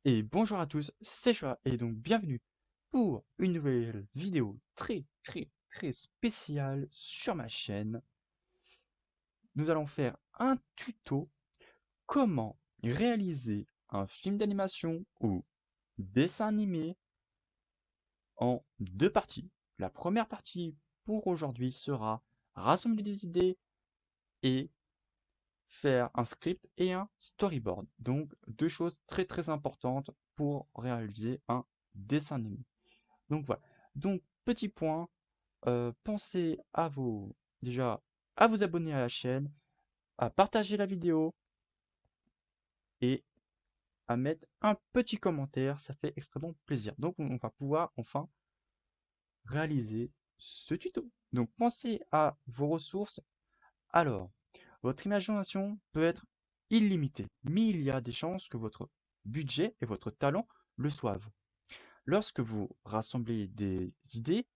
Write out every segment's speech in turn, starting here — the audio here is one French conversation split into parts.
Et bonjour à tous, c'est Choa et donc bienvenue pour une nouvelle vidéo très spéciale sur ma chaîne. Nous allons faire un tuto comment réaliser un film d'animation ou dessin animé en deux parties. La première partie pour aujourd'hui sera rassembler des idées et faire un script et un storyboard. Donc deux choses très importantes pour réaliser un dessin animé. Donc voilà. Donc petit point, pensez à déjà à vous abonner à la chaîne, à partager la vidéo et à mettre un petit commentaire, ça fait extrêmement plaisir. Donc on va pouvoir enfin réaliser ce tuto. Donc pensez à vos ressources. Alors, votre imagination peut être illimitée, mais il y a des chances que votre budget et votre talent le soivent. Lorsque vous rassemblez des idées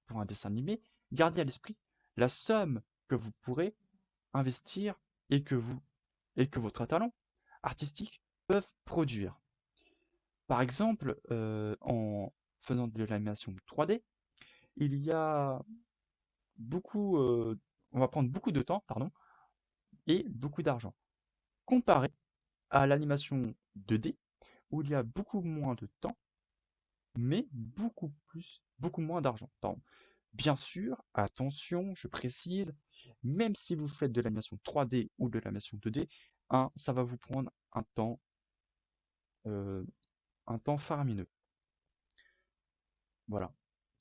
pour un dessin animé, gardez à l'esprit la somme que vous pourrez investir et que votre talent artistique peuvent produire. Par exemple, en faisant de l'animation 3D, il y a beaucoup, on va prendre beaucoup de temps, pardon, et beaucoup d'argent. Comparé à l'animation 2D, où il y a beaucoup moins de temps, mais beaucoup moins d'argent. Pardon. Bien sûr, attention, je précise, même si vous faites de l'animation 3D ou de l'animation 2D, ça va vous prendre euh, un temps faramineux. Voilà.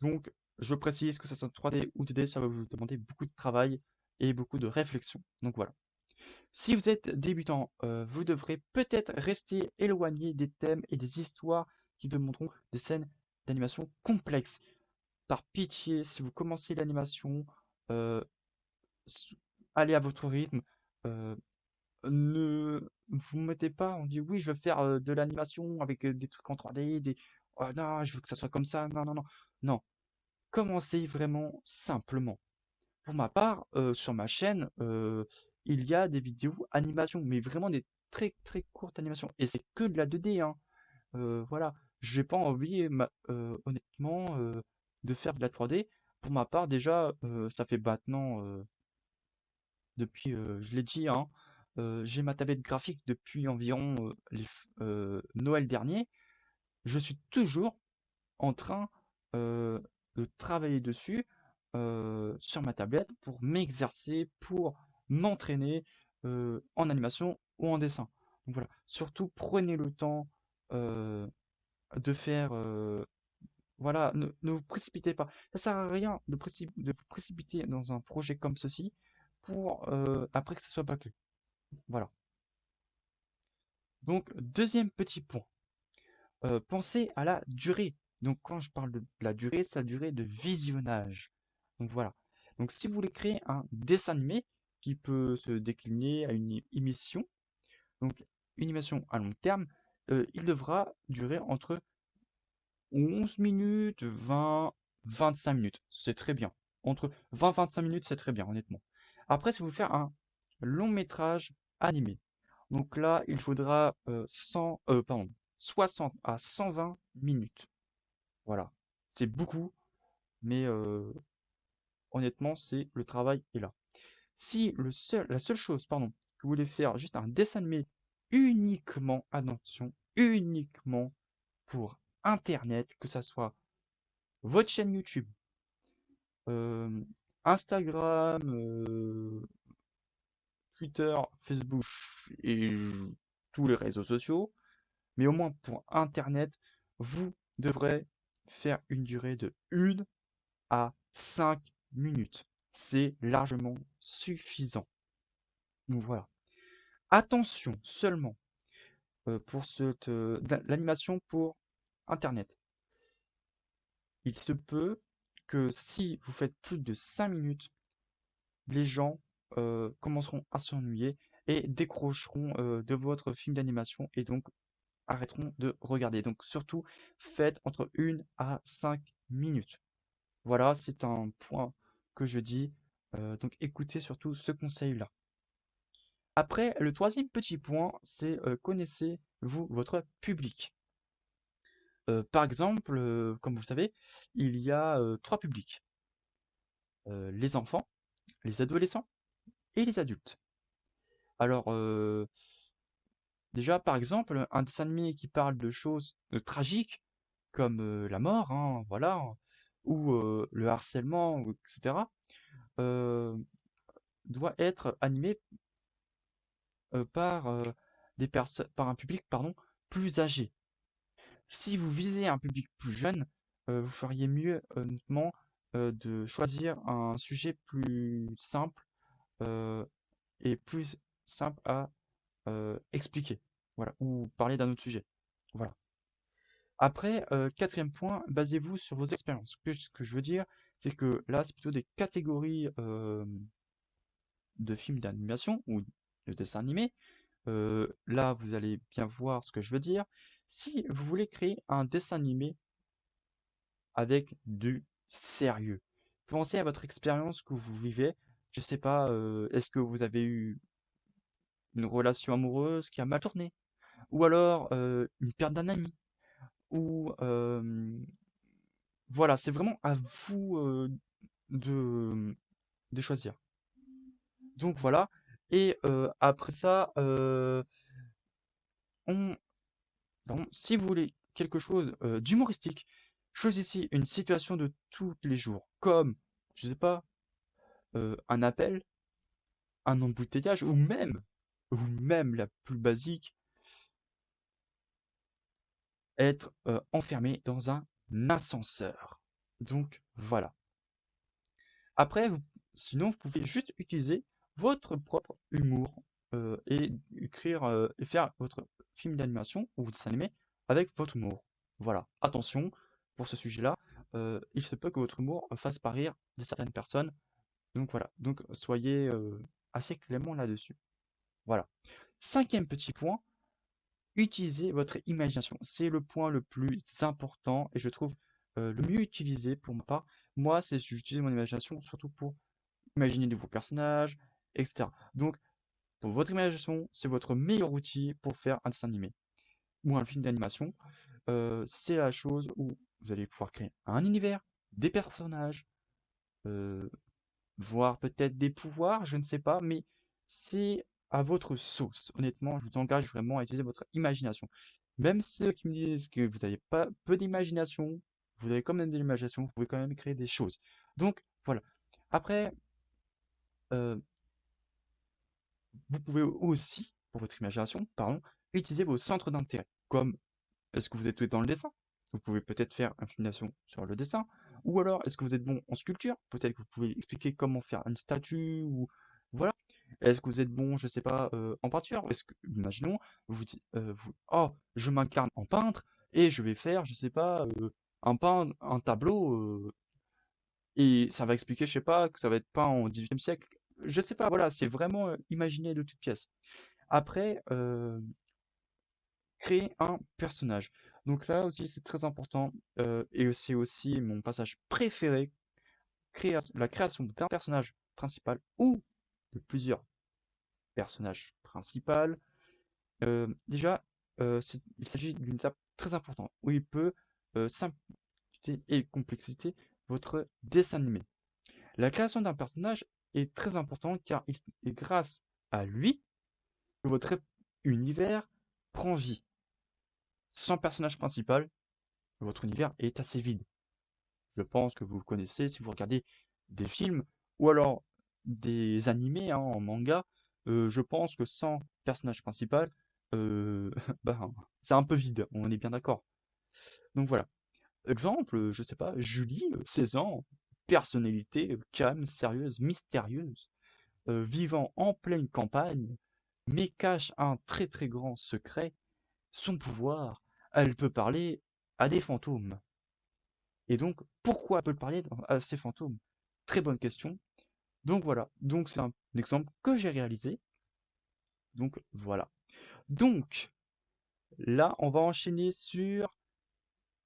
Donc, je précise que ça soit 3D ou 2D, ça va vous demander beaucoup de travail et beaucoup de réflexion. Donc voilà. Si vous êtes débutant, vous devrez peut-être rester éloigné des thèmes et des histoires qui demanderont des scènes d'animation complexes. Par pitié, si vous commencez l'animation, euh, allez à votre rythme. euh, ne vous mettez pas, on dit oui, je veux faire de l'animation avec des trucs en 3D, oh non, je veux que ça soit comme ça. Non, non, non. Non. Commencez vraiment simplement. Pour ma part, sur ma chaîne, il y a des vidéos animation, mais vraiment des très courtes animations. Et c'est que de la 2D, hein. Voilà. J'ai pas envie, honnêtement, de faire de la 3D. Pour ma part, déjà, ça fait maintenant, depuis, je l'ai dit, hein, j'ai ma tablette graphique depuis environ Noël dernier. Je suis toujours en train euh, de travailler dessus sur ma tablette pour m'exercer, pour m'entraîner en animation ou en dessin. Donc voilà, surtout prenez le temps euh, de faire, voilà, ne vous précipitez pas. Ça sert à rien de vous précipiter dans un projet comme ceci pour après que ça soit bâclé. Voilà. Donc deuxième petit point. Pensez à la durée. Donc quand je parle de la durée, c'est la durée de visionnage. Donc voilà. Donc si vous voulez créer un dessin animé qui peut se décliner à une émission, donc une émission à long terme, il devra durer entre 11 minutes, 20, 25 minutes. C'est très bien. Entre 20 et 25 minutes, c'est très bien, honnêtement. Après, si vous voulez faire un long métrage animé, donc là, il faudra 60 à 120 minutes. Voilà. C'est beaucoup, mais honnêtement, c'est le travail est là. Si la seule chose, pardon, que vous voulez faire juste un dessin animé uniquement, attention, uniquement pour Internet, que ça soit votre chaîne YouTube, euh, Instagram, Twitter, Facebook et tous les réseaux sociaux, mais au moins pour Internet, vous devrez faire une durée de 1 à 5 minutes. C'est largement suffisant. Donc voilà. Attention seulement pour l'animation pour Internet. Il se peut que si vous faites plus de 5 minutes, les gens commenceront à s'ennuyer et décrocheront de votre film d'animation et donc arrêteront de regarder. Donc surtout, faites entre 1 à 5 minutes. Voilà, c'est un point que je dis. Donc écoutez surtout ce conseil-là. Après, le troisième petit point, c'est connaissez-vous votre public. Par exemple, comme vous le savez, il y a 3 publics, les enfants, les adolescents et les adultes. Alors, déjà, par exemple, un dessin animé qui parle de choses, tragiques comme, la mort, hein, voilà, ou, le harcèlement ou et cetera, heu, doit être animé, par un public, pardon, plus âgé. Si vous visez un public plus jeune, vous feriez mieux, honnêtement, de choisir un sujet plus simple, heu et plus simple à, expliquer. Voilà, ou parler d'un autre sujet. Voilà. Après, 4e point, basez-vous sur vos expériences. Ce que je veux dire, c'est que là, c'est plutôt des catégories, de films d'animation ou de dessins animés. Là, vous allez bien voir ce que je veux dire. Si vous voulez créer un dessin animé avec du sérieux, pensez à votre expérience que vous vivez. Je sais pas, est-ce que vous avez eu une relation amoureuse qui a mal tourné? Ou alors, une perte d'un ami? Ou, voilà, c'est vraiment à vous, de, de choisir. Donc voilà. Et après ça, on pardon, si vous voulez quelque chose, d'humoristique, choisissez une situation de tous les jours, comme, je sais pas, un appel, un embouteillage ou même la plus basique, être, enfermé dans un ascenseur. Donc voilà. Après, sinon, vous pouvez juste utiliser votre propre humour, et écrire, et faire votre film d'animation ou dessin animé avec votre humour. Voilà. Attention, pour ce sujet-là, il se peut que votre humour fasse pas rire de certaines personnes. Donc voilà. Donc soyez, assez clément là-dessus. Voilà. 5e petit point, utilisez votre imagination. C'est le point le plus important et je trouve, le mieux utilisé pour ma part. Moi, c'est j'utilise mon imagination surtout pour imaginer de nouveaux personnages, etc. Donc, pour votre imagination, c'est votre meilleur outil pour faire un dessin animé ou un film d'animation. C'est la chose où vous allez pouvoir créer un univers, des personnages, euh, voire peut-être des pouvoirs, je ne sais pas, mais c'est à votre sauce. Honnêtement, je vous engage vraiment à utiliser votre imagination. Même ceux qui me disent que vous n'avez pas peu d'imagination, vous avez quand même de l'imagination, vous pouvez quand même créer des choses. Donc, voilà. Après, euh, vous pouvez aussi, pour votre imagination, pardon, utiliser vos centres d'intérêt, comme est-ce que vous êtes doué dans le dessin? Vous pouvez peut-être faire une simulation sur le dessin, ou alors est-ce que vous êtes bon en sculpture? Peut-être que vous pouvez expliquer comment faire une statue, ou voilà. Est-ce que vous êtes bon, je sais pas, en peinture? Est-ce que, imaginons, oh, je m'incarne en peintre et je vais faire, je sais pas, un tableau, et ça va expliquer, je sais pas, que ça va être peint au XVIIIe siècle. Je sais pas, voilà, c'est vraiment imaginer de toutes pièces. Après, créer un personnage. Donc là aussi, c'est très important, et c'est aussi mon passage préféré, la création d'un personnage principal ou de plusieurs personnages principaux. Déjà, il s'agit d'une étape très importante où il peut simplifier et complexité votre dessin animé. La création d'un personnage est très importante car il est grâce à lui que votre univers prend vie. Sans personnage principal, votre univers est assez vide. Je pense que vous le connaissez si vous regardez des films ou alors des animés, hein, en manga. Je pense que sans personnage principal, ben, c'est un peu vide, on est bien d'accord. Donc voilà. Exemple, je sais pas, Julie, 16 ans, personnalité calme, sérieuse, mystérieuse, vivant en pleine campagne, mais cache un très très grand secret, son pouvoir. Elle peut parler à des fantômes. Et donc, pourquoi elle peut parler à ces fantômes? Très bonne question. Donc voilà, donc c'est un exemple que j'ai réalisé. Donc voilà. Donc là, on va enchaîner sur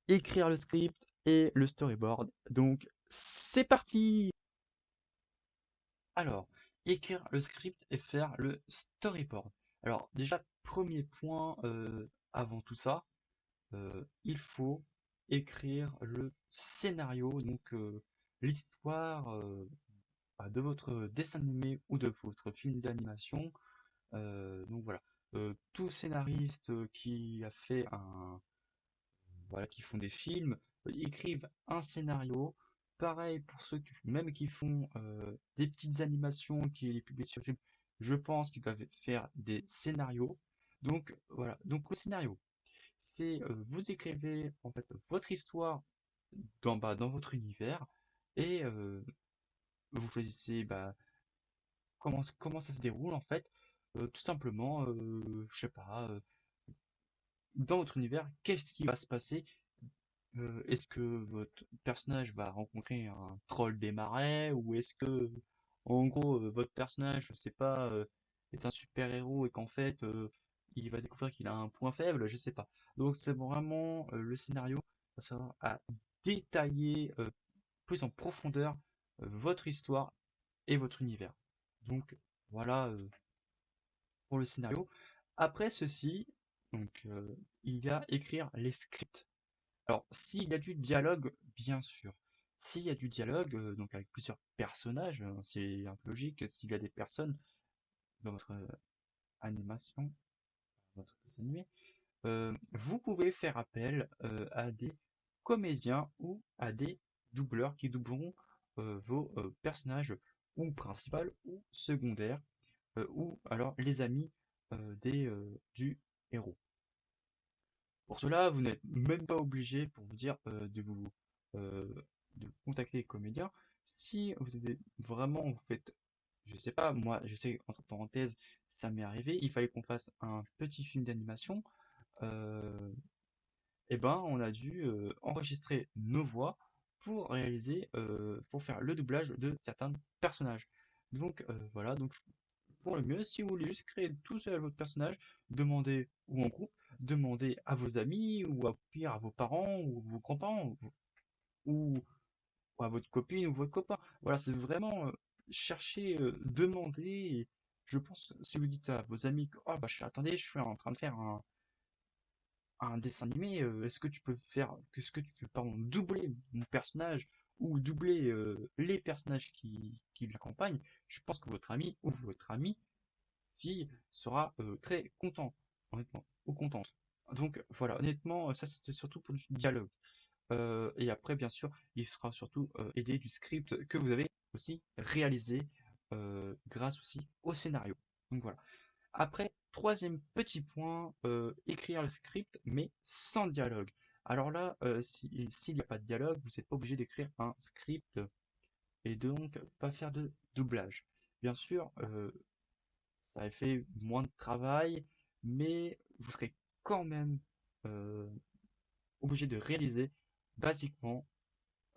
écrire le script et le storyboard. Donc c'est parti! Alors, écrire le script et faire le storyboard. Alors déjà, premier point avant tout ça, il faut écrire le scénario, donc l'histoire de votre dessin animé ou de votre film d'animation. Donc voilà. Tout scénariste qui a fait voilà, qui font des films, écrivent un scénario. Pareil pour ceux même qui font des petites animations, qui les publient sur YouTube, je pense qu'ils doivent faire des scénarios. Donc voilà, donc le scénario, c'est vous écrivez en fait votre histoire dans votre univers et vous choisissez comment ça se déroule en fait. Tout simplement, je sais pas, dans votre univers, qu'est-ce qui va se passer? Est-ce que votre personnage va rencontrer un troll des marais ou est-ce que, en gros, votre personnage, je sais pas, est un super-héros et qu'en fait, il va découvrir qu'il a un point faible, je sais pas. Donc c'est vraiment le scénario, va savoir à détailler plus en profondeur votre histoire et votre univers. Donc voilà pour le scénario. Après ceci, donc il y a écrire les scripts. Alors, s'il y a du dialogue, bien sûr. S'il y a du dialogue, donc avec plusieurs personnages, c'est un peu logique. S'il y a des personnes dans votre animation, votre dessin animé, vous pouvez faire appel à des comédiens ou à des doubleurs qui doubleront vos personnages ou principaux ou secondaires, ou alors les amis du héros. Pour cela, vous n'êtes même pas obligé, pour vous dire, euh, de contacter les comédiens. Si vous avez vraiment, vous faites, je sais pas, moi, je sais, entre parenthèses, ça m'est arrivé, il fallait qu'on fasse un petit film d'animation. euh, et ben, on a dû enregistrer nos voix pour réaliser, pour faire le doublage de certains personnages. Donc voilà, donc pour le mieux, si vous voulez juste créer tout seul votre personnage, demandez ou en groupe, demandez à vos amis ou à pire à vos parents ou vos grands-parents ou, ou à votre copine ou votre copain. Voilà, c'est vraiment chercher, demander. Et je pense que si vous dites à vos amis que oh, bah, attendez, je suis en train de faire un dessin animé, est-ce que tu peux pardon, doubler mon personnage ou doubler les personnages qui l'accompagnent, je pense que votre ami ou votre amie fille sera très content, honnêtement, ou contente. Donc voilà, honnêtement, ça c'était surtout pour du dialogue. Et après, bien sûr, il sera surtout aidé du script que vous avez aussi réalisé grâce aussi au scénario. Donc voilà. Après, troisième petit point, écrire le script, mais sans dialogue. Alors là, s'il n'y a pas de dialogue, vous n'êtes pas obligé d'écrire un script et donc pas faire de doublage. Bien sûr, ça fait moins de travail, mais vous serez quand même euh, obligé de réaliser basiquement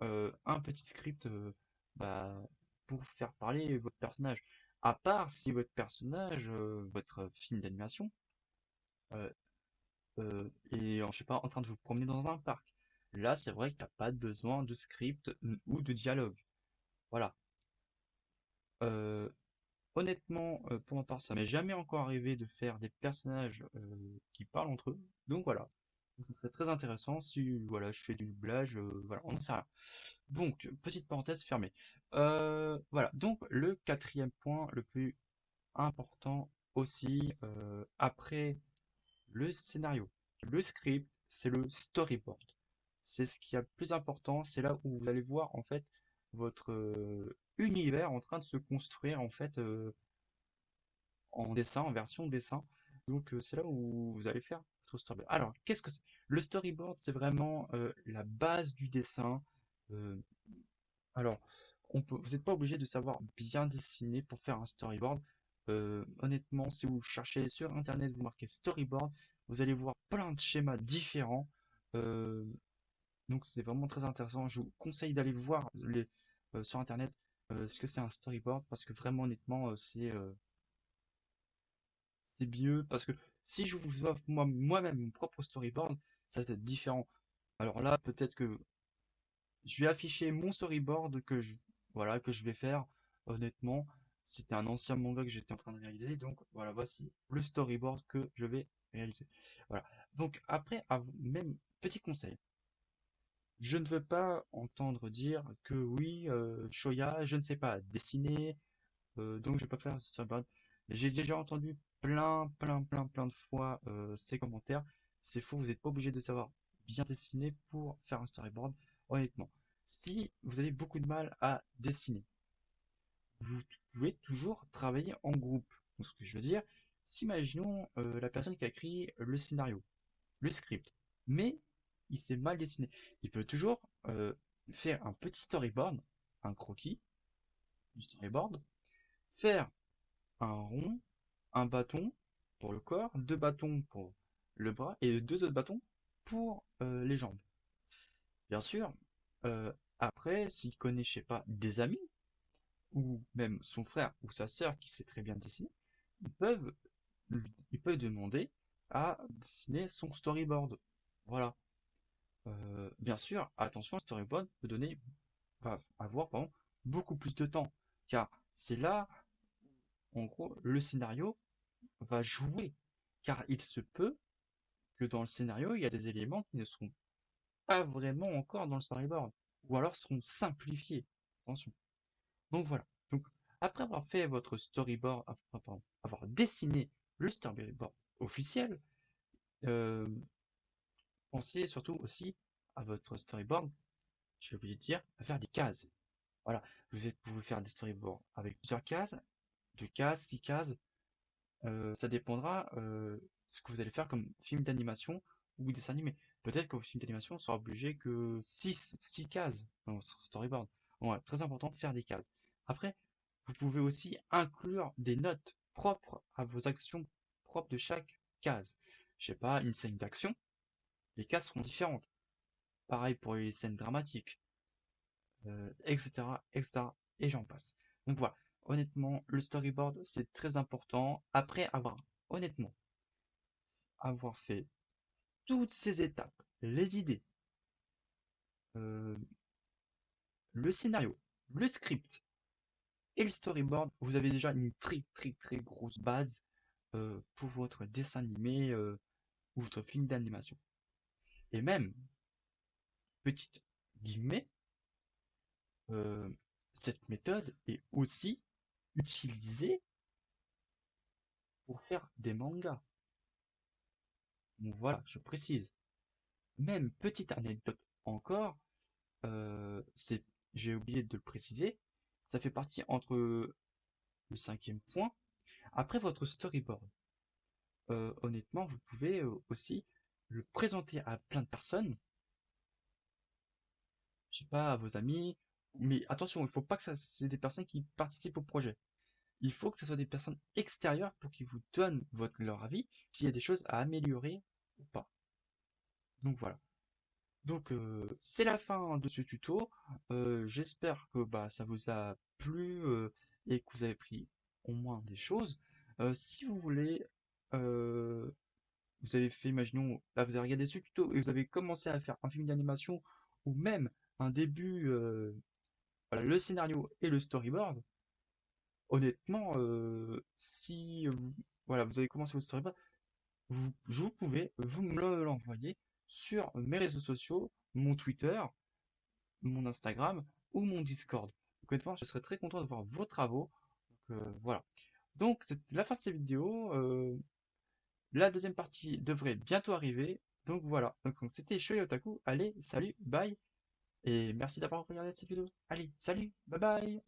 un petit script pour faire parler votre personnage. À part si votre personnage, votre film d'animation, euh, est, je sais pas, en train de vous promener dans un parc. Là, c'est vrai qu'il n'y a pas besoin de script ou de dialogue. Voilà. Euh, Honnêtement, pour ma part, ça m'est jamais encore arrivé de faire des personnages qui parlent entre eux. Donc voilà. Donc, ça serait très intéressant si voilà, je fais du doublage, voilà, on n'en sait rien. Donc, petite parenthèse fermée. Voilà, donc le quatrième point le plus important aussi, après le scénario, le script, c'est le storyboard. C'est ce qui est le plus important, c'est là où vous allez voir en fait votre univers en train de se construire en fait en dessin, en version dessin. Donc c'est là où vous allez faire votre storyboard. Alors, qu'est-ce que c'est? Le storyboard, c'est vraiment la base du dessin. Euh, alors, vous n'êtes pas obligé de savoir bien dessiner pour faire un storyboard. Honnêtement, si vous cherchez sur Internet, vous marquez storyboard, vous allez voir plein de schémas différents. Euh, donc c'est vraiment très intéressant. Je vous conseille d'aller voir sur Internet ce que c'est un storyboard parce que vraiment honnêtement c'est mieux parce que si je vous offre moi-même mon propre storyboard, ça va être différent. Alors là, peut-être que je vais afficher mon storyboard voilà, que je vais faire, honnêtement. C'était un ancien manga que j'étais en train de réaliser, donc voilà, voici le storyboard que je vais réaliser. Voilà. Donc après, même petit conseil, je ne veux pas entendre dire que oui, Shoya, je ne sais pas dessiner, donc je vais pas faire un storyboard. J'ai déjà entendu plein de fois ces commentaires. C'est faux, vous n'êtes pas obligé de savoir bien dessiner pour faire un storyboard. Honnêtement, si vous avez beaucoup de mal à dessiner, vous pouvez toujours travailler en groupe. Donc, ce que je veux dire, si imaginons la personne qui a écrit le scénario, le script, mais il s'est mal dessiné, il peut toujours faire un petit storyboard, un croquis du storyboard, faire un rond, un bâton pour le corps, deux bâtons pour le bras et deux autres bâtons pour les jambes. Bien sûr, après, s'il connaît, je sais pas, des amis, ou même son frère ou sa sœur qui sait très bien dessiner, ils peuvent, ils peuvent demander à dessiner son storyboard. Voilà. Bien sûr, attention, le storyboard va avoir pardon, beaucoup plus de temps, car c'est là, en gros, le scénario va jouer, car il se peut que dans le scénario, il y a des éléments qui ne seront pas vraiment encore dans le storyboard, ou alors seront simplifiés. Attention. Donc voilà. Donc après avoir fait votre storyboard, avoir dessiné le storyboard officiel, euh, pensez surtout aussi à votre storyboard, j'ai oublié de dire, à faire des cases. Voilà, vous pouvez faire des storyboards avec plusieurs cases, 2 cases, 6 cases, ça dépendra ce que vous allez faire comme film d'animation ou dessin animé. Peut-être que vos films d'animation sera obligé que 6 cases dans votre storyboard. Ouais, très important, faire des cases. Après, vous pouvez aussi inclure des notes propres à vos actions propres de chaque case. Je sais pas, une scène d'action, les cases seront différentes. Pareil pour les scènes dramatiques, etc., etc., et j'en passe. Donc voilà, honnêtement, le storyboard, c'est très important. Après honnêtement, avoir fait toutes ces étapes, les idées, euh, le scénario, le script et le storyboard, vous avez déjà une très grosse base pour votre dessin animé ou votre film d'animation. Et même, petite guillemets, euh, cette méthode est aussi utilisée pour faire des mangas. Donc voilà, je précise. Même petite anecdote encore, c'est, j'ai oublié de le préciser, ça fait partie entre le 5e point. Après votre storyboard, honnêtement, vous pouvez aussi le présenter à plein de personnes, je sais pas, à vos amis, mais attention, il ne faut pas que c'est des personnes qui participent au projet. Il faut que ce soit des personnes extérieures pour qu'ils vous donnent leur avis, s'il y a des choses à améliorer ou pas. Donc voilà. Donc c'est la fin de ce tuto. J'espère que bah, ça vous a plu et que vous avez pris au moins des choses. Si vous voulez, euh, vous avez fait, imaginons, là vous avez regardé ce tuto et vous avez commencé à faire un film d'animation ou même un début, voilà, le scénario et le storyboard. Honnêtement, si voilà, vous avez commencé votre storyboard, vous pouvez vous me l'envoyer sur mes réseaux sociaux, mon Twitter, mon Instagram ou mon Discord. Donc, honnêtement, je serais très content de voir vos travaux. Donc, voilà. Donc, c'est la fin de cette vidéo. La deuxième partie devrait bientôt arriver. Donc voilà. Donc, c'était Shoya Otaku. Allez, salut, bye. Et merci d'avoir regardé cette vidéo. Allez, salut, bye bye.